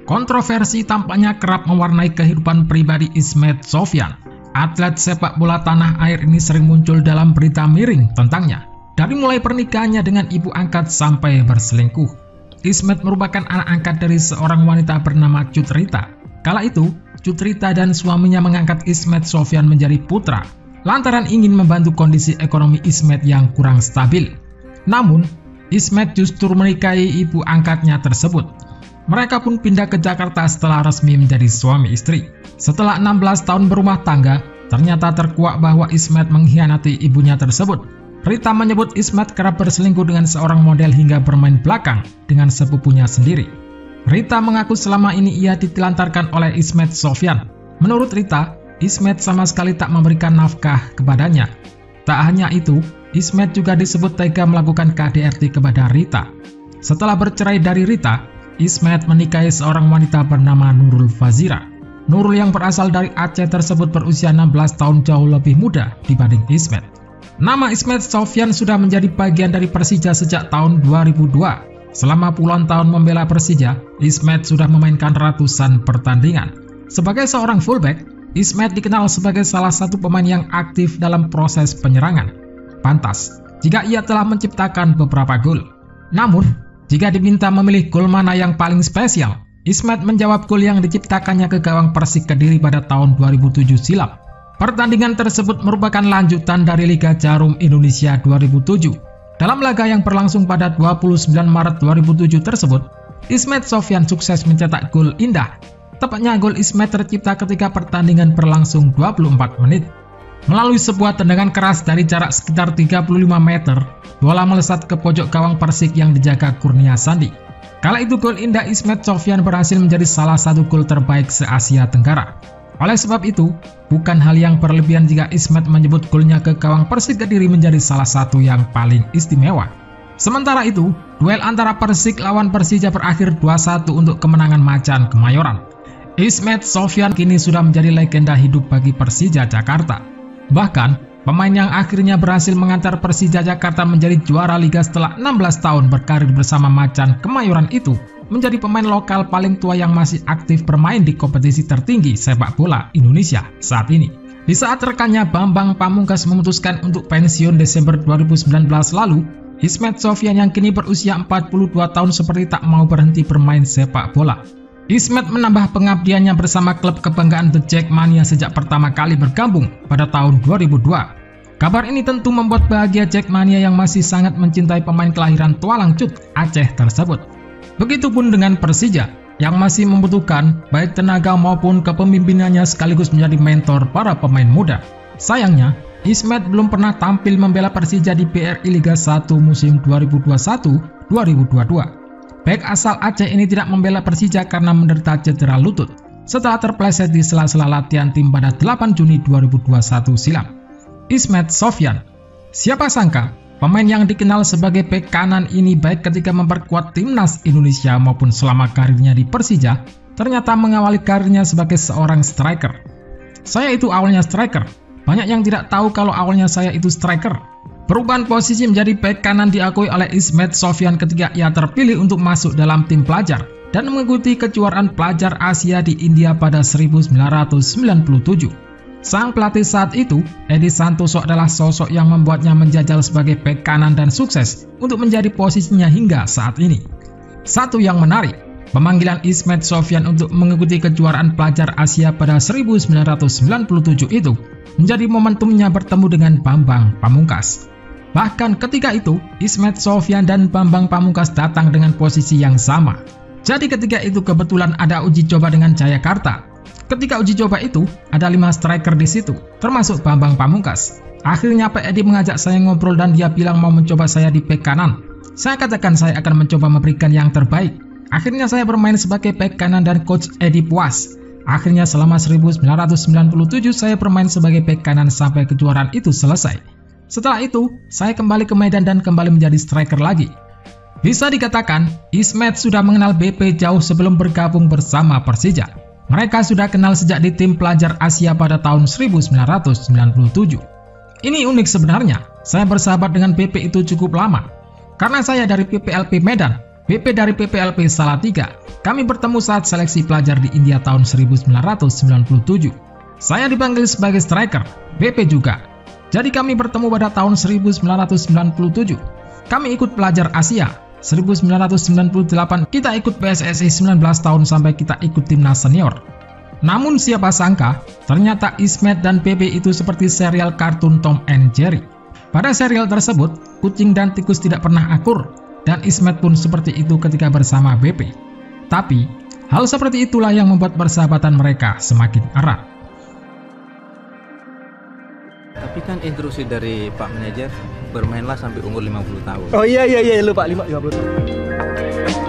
Kontroversi tampaknya kerap mewarnai kehidupan pribadi Ismet Sofyan. Atlet sepak bola tanah air ini sering muncul dalam berita miring tentangnya. Dari mulai pernikahannya dengan ibu angkat sampai berselingkuh. Ismet merupakan anak angkat dari seorang wanita bernama Cut Rita. Kala itu, Cut Rita dan suaminya mengangkat Ismet Sofyan menjadi putra, lantaran ingin membantu kondisi ekonomi Ismet yang kurang stabil. Namun, Ismet justru menikahi ibu angkatnya tersebut. Mereka pun pindah ke Jakarta setelah resmi menjadi suami istri. Setelah 16 tahun berumah tangga, ternyata terkuak bahwa Ismet mengkhianati ibunya tersebut. Rita menyebut Ismet kerap berselingkuh dengan seorang model hingga bermain belakang dengan sepupunya sendiri. Rita mengaku selama ini ia ditelantarkan oleh Ismet Sofyan. Menurut Rita, Ismet sama sekali tak memberikan nafkah kepadanya. Tak hanya itu, Ismet juga disebut tega melakukan KDRT kepada Rita. Setelah bercerai dari Rita, Ismet menikahi seorang wanita bernama Nurul Fazira. Nurul yang berasal dari Aceh tersebut berusia 16 tahun jauh lebih muda dibanding Ismet. Nama Ismet Sofyan sudah menjadi bagian dari Persija sejak tahun 2002. Selama puluhan tahun membela Persija, Ismet sudah memainkan ratusan pertandingan. Sebagai seorang fullback, Ismet dikenal sebagai salah satu pemain yang aktif dalam proses penyerangan. Pantas jika ia telah menciptakan beberapa gol. Namun, jika diminta memilih gol mana yang paling spesial, Ismet menjawab gol yang diciptakannya ke gawang Persik Kediri pada tahun 2007 silam. Pertandingan tersebut merupakan lanjutan dari Liga Jarum Indonesia 2007. Dalam laga yang berlangsung pada 29 Maret 2007 tersebut, Ismet Sofyan sukses mencetak gol indah. Tepatnya gol Ismet tercipta ketika pertandingan berlangsung 24 menit. Melalui sebuah tendangan keras dari jarak sekitar 35 meter, bola melesat ke pojok gawang Persik yang dijaga Kurnia Sandi. Kala itu gol indah Ismet Sofyan berhasil menjadi salah satu gol terbaik se-Asia Tenggara. Oleh sebab itu, bukan hal yang berlebihan jika Ismet menyebut golnya ke gawang Persik Kediri menjadi salah satu yang paling istimewa. Sementara itu, duel antara Persik lawan Persija berakhir 2-1 untuk kemenangan Macan Kemayoran. Ismet Sofyan kini sudah menjadi legenda hidup bagi Persija Jakarta. Bahkan, pemain yang akhirnya berhasil mengantar Persija Jakarta menjadi juara liga setelah 16 tahun berkarir bersama Macan Kemayoran itu menjadi pemain lokal paling tua yang masih aktif bermain di kompetisi tertinggi sepak bola Indonesia saat ini. Di saat rekannya Bambang Pamungkas memutuskan untuk pensiun Desember 2019 lalu, Ismet Sofyan yang kini berusia 42 tahun seperti tak mau berhenti bermain sepak bola. Ismet menambah pengabdiannya bersama klub kebanggaan The Jackmania sejak pertama kali bergabung pada tahun 2002. Kabar ini tentu membuat bahagia Jackmania yang masih sangat mencintai pemain kelahiran Tualang Cut, Aceh tersebut. Begitupun dengan Persija yang masih membutuhkan baik tenaga maupun kepemimpinannya sekaligus menjadi mentor para pemain muda. Sayangnya, Ismet belum pernah tampil membela Persija di BRI Liga 1 musim 2021-2022. Bek asal Aceh ini tidak membela Persija karena menderita cedera lutut setelah terpleset di sela-sela latihan tim pada 8 Juni 2021 silam. Ismet Sofyan, siapa sangka pemain yang dikenal sebagai bek kanan ini baik ketika memperkuat timnas Indonesia maupun selama karirnya di Persija, ternyata mengawali karirnya sebagai seorang striker. Saya itu awalnya striker, banyak yang tidak tahu kalau awalnya saya itu striker. Perubahan posisi menjadi bek kanan diakui oleh Ismet Sofyan ketika ia terpilih untuk masuk dalam tim pelajar dan mengikuti kejuaraan pelajar Asia di India pada 1997. Sang pelatih saat itu, Edi Santoso adalah sosok yang membuatnya menjajal sebagai bek kanan dan sukses untuk menjadi posisinya hingga saat ini. Satu yang menarik, pemanggilan Ismet Sofyan untuk mengikuti kejuaraan pelajar Asia pada 1997 itu menjadi momentumnya bertemu dengan Bambang Pamungkas. Bahkan ketika itu, Ismet Sofyan dan Bambang Pamungkas datang dengan posisi yang sama. Jadi ketika itu kebetulan ada uji coba dengan Jayakarta. Ketika uji coba itu, ada 5 striker di situ, termasuk Bambang Pamungkas. Akhirnya Pak Edi mengajak saya ngobrol dan dia bilang mau mencoba saya di bek kanan. Saya katakan saya akan mencoba memberikan yang terbaik. Akhirnya saya bermain sebagai bek kanan dan Coach Edi puas. Akhirnya selama 1997 saya bermain sebagai bek kanan sampai kejuaraan itu selesai. Setelah itu, saya kembali ke Medan dan kembali menjadi striker lagi. Bisa dikatakan, Ismet sudah mengenal BP jauh sebelum bergabung bersama Persija. Mereka sudah kenal sejak di tim pelajar Asia pada tahun 1997. Ini unik sebenarnya, saya bersahabat dengan BP itu cukup lama. Karena saya dari PPLP Medan, BP dari PPLP Salatiga. Kami bertemu saat seleksi pelajar di India tahun 1997. Saya dipanggil sebagai striker, BP juga. Jadi kami bertemu pada tahun 1997. Kami ikut pelajar Asia. 1998 kita ikut PSSI 19 tahun sampai kita ikut timnas senior. Namun siapa sangka, ternyata Ismet dan PP itu seperti serial kartun Tom and Jerry. Pada serial tersebut, kucing dan tikus tidak pernah akur, dan Ismet pun seperti itu ketika bersama BP. Tapi, hal seperti itulah yang membuat persahabatan mereka semakin erat. Tapi kan instruksi dari Pak Manajer, bermainlah sampai umur 50 tahun. Oh iya lu Pak, 50 tahun.